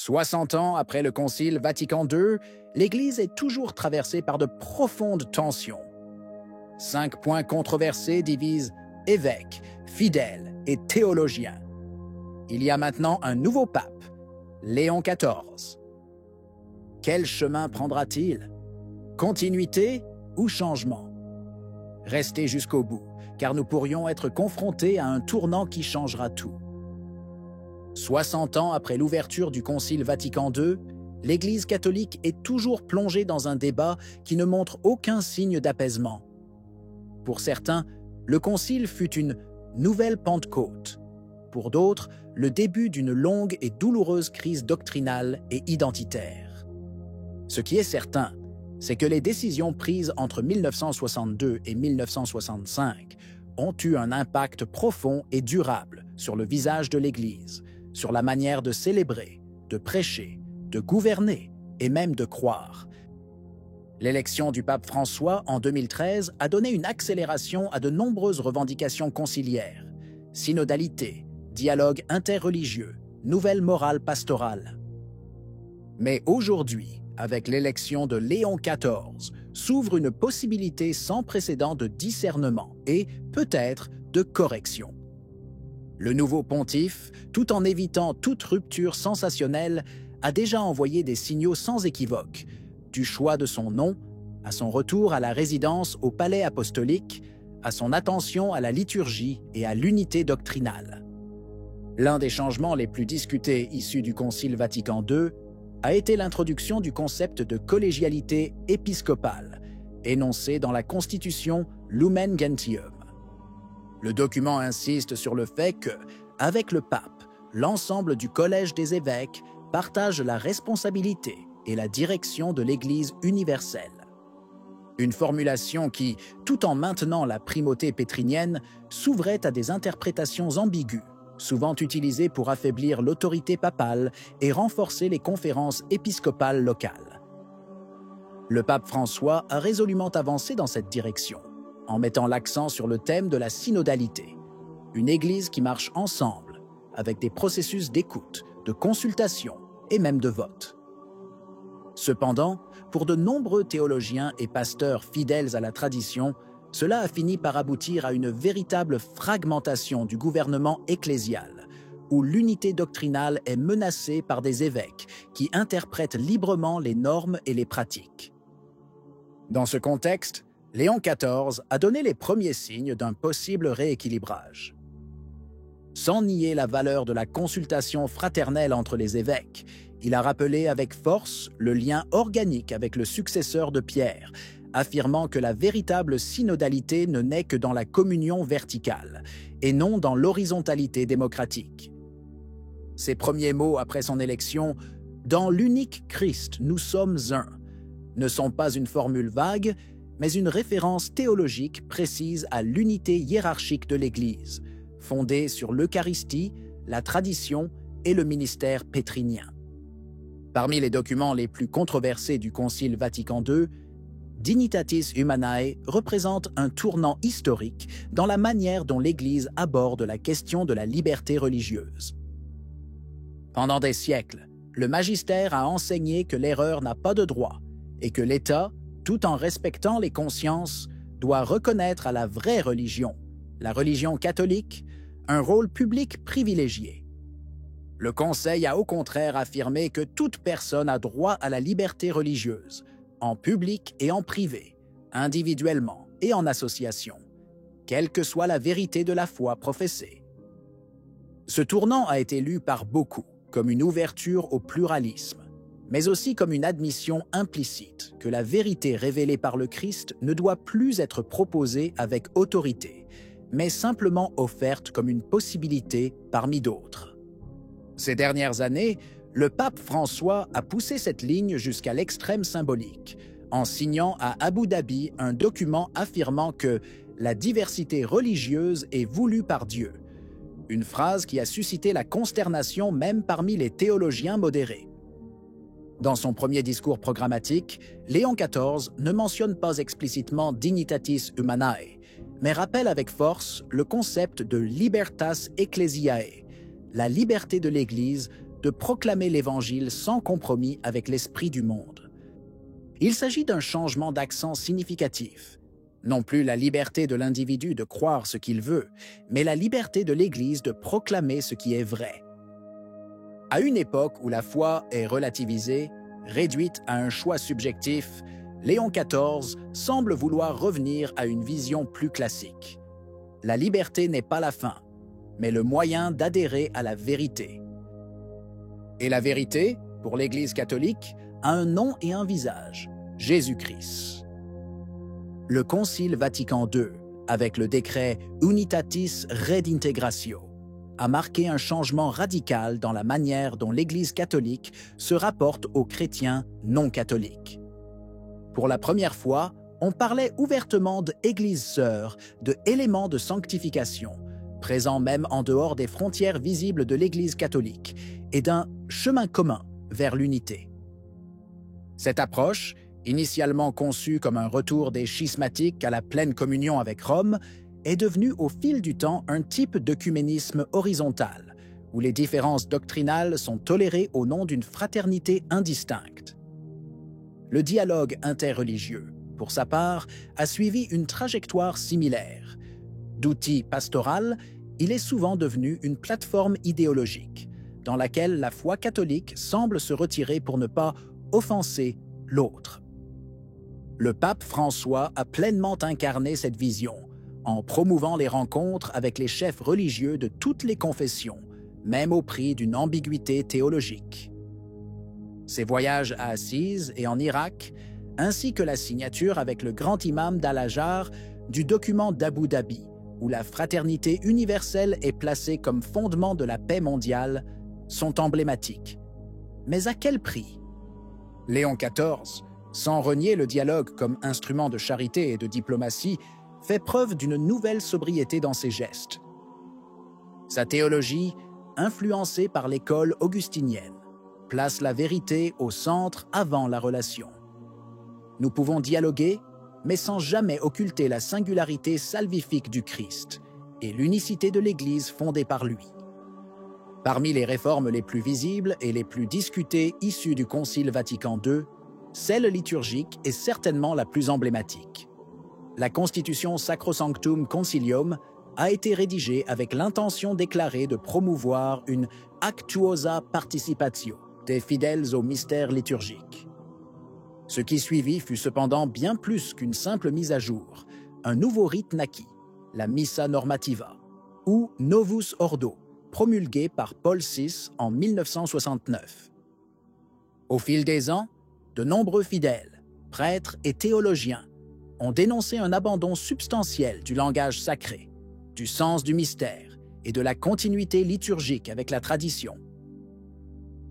60 ans après le Concile Vatican II, l'Église est toujours traversée par de profondes tensions. 5 points controversés divisent évêques, fidèles et théologiens. Il y a maintenant un nouveau pape, Léon XIV. Quel chemin prendra-t-il? Continuité ou changement? Restez jusqu'au bout, car nous pourrions être confrontés à un tournant qui changera tout. 60 ans après l'ouverture du Concile Vatican II, l'Église catholique est toujours plongée dans un débat qui ne montre aucun signe d'apaisement. Pour certains, le Concile fut une nouvelle Pentecôte. Pour d'autres, le début d'une longue et douloureuse crise doctrinale et identitaire. Ce qui est certain, c'est que les décisions prises entre 1962 et 1965 ont eu un impact profond et durable sur le visage de l'Église, sur la manière de célébrer, de prêcher, de gouverner et même de croire. L'élection du pape François en 2013 a donné une accélération à de nombreuses revendications conciliaires, synodalité, dialogue interreligieux, nouvelle morale pastorale. Mais aujourd'hui, avec l'élection de Léon XIV, s'ouvre une possibilité sans précédent de discernement et, peut-être, de correction. Le nouveau pontife, tout en évitant toute rupture sensationnelle, a déjà envoyé des signaux sans équivoque, du choix de son nom, à son retour à la résidence au palais apostolique, à son attention à la liturgie et à l'unité doctrinale. L'un des changements les plus discutés issus du Concile Vatican II a été l'introduction du concept de collégialité épiscopale, énoncé dans la Constitution Lumen Gentium. Le document insiste sur le fait que, avec le pape, l'ensemble du collège des évêques partage la responsabilité et la direction de l'Église universelle. Une formulation qui, tout en maintenant la primauté pétrinienne, s'ouvrait à des interprétations ambiguës, souvent utilisées pour affaiblir l'autorité papale et renforcer les conférences épiscopales locales. Le pape François a résolument avancé dans cette direction, en mettant l'accent sur le thème de la synodalité, une Église qui marche ensemble, avec des processus d'écoute, de consultation et même de vote. Cependant, pour de nombreux théologiens et pasteurs fidèles à la tradition, cela a fini par aboutir à une véritable fragmentation du gouvernement ecclésial, où l'unité doctrinale est menacée par des évêques qui interprètent librement les normes et les pratiques. Dans ce contexte, Léon XIV a donné les premiers signes d'un possible rééquilibrage. Sans nier la valeur de la consultation fraternelle entre les évêques, il a rappelé avec force le lien organique avec le successeur de Pierre, affirmant que la véritable synodalité ne naît que dans la communion verticale, et non dans l'horizontalité démocratique. Ses premiers mots après son élection, « Dans l'unique Christ, nous sommes un », ne sont pas une formule vague, mais une référence théologique précise à l'unité hiérarchique de l'Église, fondée sur l'Eucharistie, la tradition et le ministère pétrinien. Parmi les documents les plus controversés du Concile Vatican II, Dignitatis Humanae représente un tournant historique dans la manière dont l'Église aborde la question de la liberté religieuse. Pendant des siècles, le magistère a enseigné que l'erreur n'a pas de droit et que l'État, tout en respectant les consciences, doit reconnaître à la vraie religion, la religion catholique, un rôle public privilégié. Le Conseil a au contraire affirmé que toute personne a droit à la liberté religieuse, en public et en privé, individuellement et en association, quelle que soit la vérité de la foi professée. Ce tournant a été lu par beaucoup comme une ouverture au pluralisme, mais aussi comme une admission implicite que la vérité révélée par le Christ ne doit plus être proposée avec autorité, mais simplement offerte comme une possibilité parmi d'autres. Ces dernières années, le pape François a poussé cette ligne jusqu'à l'extrême symbolique, en signant à Abu Dhabi un document affirmant que la diversité religieuse est voulue par Dieu, une phrase qui a suscité la consternation même parmi les théologiens modérés. Dans son premier discours programmatique, Léon XIV ne mentionne pas explicitement Dignitatis Humanae, mais rappelle avec force le concept de libertas ecclesiae, la liberté de l'Église de proclamer l'Évangile sans compromis avec l'esprit du monde. Il s'agit d'un changement d'accent significatif. Non plus la liberté de l'individu de croire ce qu'il veut, mais la liberté de l'Église de proclamer ce qui est vrai. À une époque où la foi est relativisée, réduite à un choix subjectif, Léon XIV semble vouloir revenir à une vision plus classique. La liberté n'est pas la fin, mais le moyen d'adhérer à la vérité. Et la vérité, pour l'Église catholique, a un nom et un visage, Jésus-Christ. Le Concile Vatican II, avec le décret Unitatis Redintegratio, a marqué un changement radical dans la manière dont l'Église catholique se rapporte aux chrétiens non catholiques. Pour la première fois, on parlait ouvertement d'Église sœur, de éléments de sanctification, présents même en dehors des frontières visibles de l'Église catholique, et d'un chemin commun vers l'unité. Cette approche, initialement conçue comme un retour des schismatiques à la pleine communion avec Rome, est devenue au fil du temps un type d'œcuménisme horizontal, où les différences doctrinales sont tolérées au nom d'une fraternité indistincte. Le dialogue interreligieux, pour sa part, a suivi une trajectoire similaire. D'outil pastoral, il est souvent devenu une plateforme idéologique, dans laquelle la foi catholique semble se retirer pour ne pas offenser l'autre. Le pape François a pleinement incarné cette vision, en promouvant les rencontres avec les chefs religieux de toutes les confessions, même au prix d'une ambiguïté théologique. Ses voyages à Assise et en Irak, ainsi que la signature avec le grand imam d'Al-Azhar du document d'Abu Dhabi, où la fraternité universelle est placée comme fondement de la paix mondiale, sont emblématiques. Mais à quel prix? Léon XIV, sans renier le dialogue comme instrument de charité et de diplomatie, fait preuve d'une nouvelle sobriété dans ses gestes. Sa théologie, influencée par l'école augustinienne, place la vérité au centre avant la relation. Nous pouvons dialoguer, mais sans jamais occulter la singularité salvifique du Christ et l'unicité de l'Église fondée par lui. Parmi les réformes les plus visibles et les plus discutées issues du Concile Vatican II, celle liturgique est certainement la plus emblématique. La Constitution Sacrosanctum Concilium a été rédigée avec l'intention déclarée de promouvoir une actuosa participatio des fidèles au mystère liturgique. Ce qui suivit fut cependant bien plus qu'une simple mise à jour, un nouveau rite naquit, la Missa Normativa, ou Novus Ordo, promulgué par Paul VI en 1969. Au fil des ans, de nombreux fidèles, prêtres et théologiens ont dénoncé un abandon substantiel du langage sacré, du sens du mystère et de la continuité liturgique avec la tradition.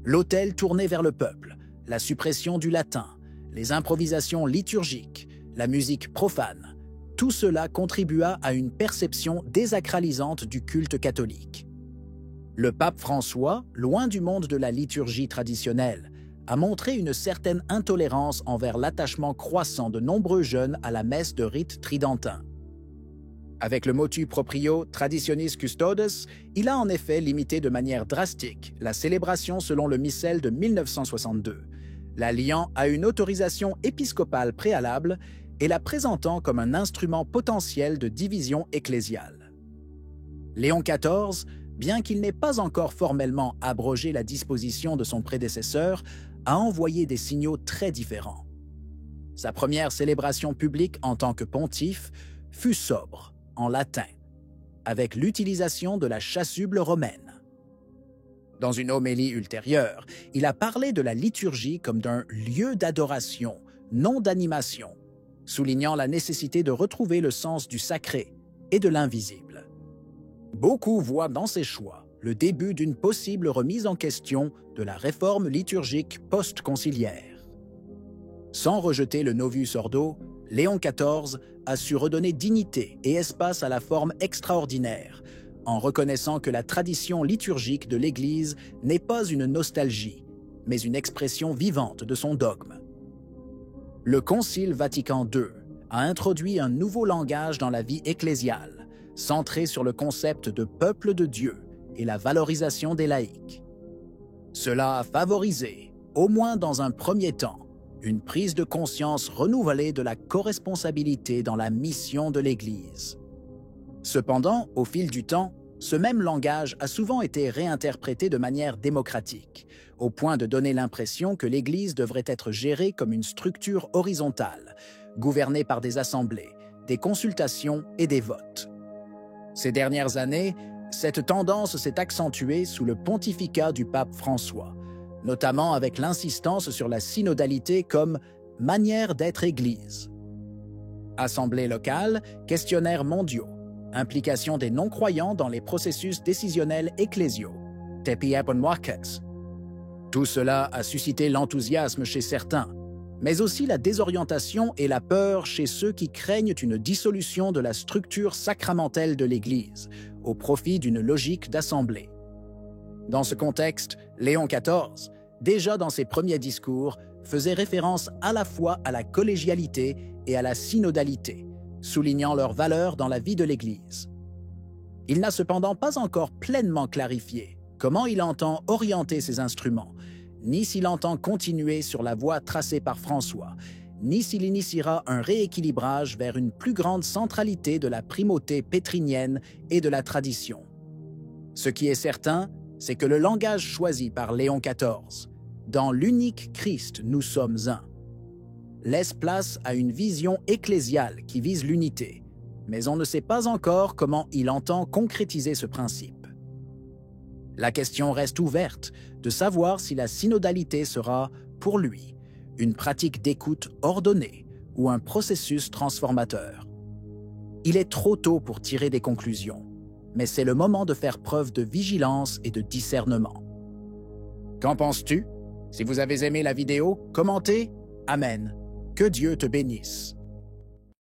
L'autel tourné vers le peuple, la suppression du latin, les improvisations liturgiques, la musique profane, tout cela contribua à une perception désacralisante du culte catholique. Le pape François, loin du monde de la liturgie traditionnelle, a montré une certaine intolérance envers l'attachement croissant de nombreux jeunes à la messe de rite tridentin. Avec le motu proprio Traditionis Custodes, il a en effet limité de manière drastique la célébration selon le missel de 1962, la liant à une autorisation épiscopale préalable et la présentant comme un instrument potentiel de division ecclésiale. Léon XIV, bien qu'il n'ait pas encore formellement abrogé la disposition de son prédécesseur, a envoyé des signaux très différents. Sa première célébration publique en tant que pontife fut sobre, en latin, avec l'utilisation de la chasuble romaine. Dans une homélie ultérieure, il a parlé de la liturgie comme d'un lieu d'adoration, non d'animation, soulignant la nécessité de retrouver le sens du sacré et de l'invisible. Beaucoup voient dans ces choix le début d'une possible remise en question de la réforme liturgique post-conciliaire. Sans rejeter le Novus Ordo, Léon XIV a su redonner dignité et espace à la forme extraordinaire, en reconnaissant que la tradition liturgique de l'Église n'est pas une nostalgie, mais une expression vivante de son dogme. Le Concile Vatican II a introduit un nouveau langage dans la vie ecclésiale, centré sur le concept de peuple de Dieu et la valorisation des laïcs. Cela a favorisé, au moins dans un premier temps, une prise de conscience renouvelée de la corresponsabilité dans la mission de l'Église. Cependant, au fil du temps, ce même langage a souvent été réinterprété de manière démocratique, au point de donner l'impression que l'Église devrait être gérée comme une structure horizontale, gouvernée par des assemblées, des consultations et des votes. Ces dernières années, cette tendance s'est accentuée sous le pontificat du pape François, notamment avec l'insistance sur la synodalité comme manière d'être Église. Assemblées locales, questionnaires mondiaux, implication des non-croyants dans les processus décisionnels ecclésiaux, Tepi Eponwakes. Tout cela a suscité l'enthousiasme chez certains, mais aussi la désorientation et la peur chez ceux qui craignent une dissolution de la structure sacramentelle de l'Église, au profit d'une logique d'assemblée. Dans ce contexte, Léon XIV, déjà dans ses premiers discours, faisait référence à la fois à la collégialité et à la synodalité, soulignant leur valeur dans la vie de l'Église. Il n'a cependant pas encore pleinement clarifié comment il entend orienter ces instruments, ni s'il entend continuer sur la voie tracée par François, ni s'il initiera un rééquilibrage vers une plus grande centralité de la primauté pétrinienne et de la tradition. Ce qui est certain, c'est que le langage choisi par Léon XIV, « Dans l'unique Christ, nous sommes un », laisse place à une vision ecclésiale qui vise l'unité, mais on ne sait pas encore comment il entend concrétiser ce principe. La question reste ouverte de savoir si la synodalité sera, pour lui, une pratique d'écoute ordonnée ou un processus transformateur. Il est trop tôt pour tirer des conclusions, mais c'est le moment de faire preuve de vigilance et de discernement. Qu'en penses-tu? Si vous avez aimé la vidéo, commentez. Amen. Que Dieu te bénisse.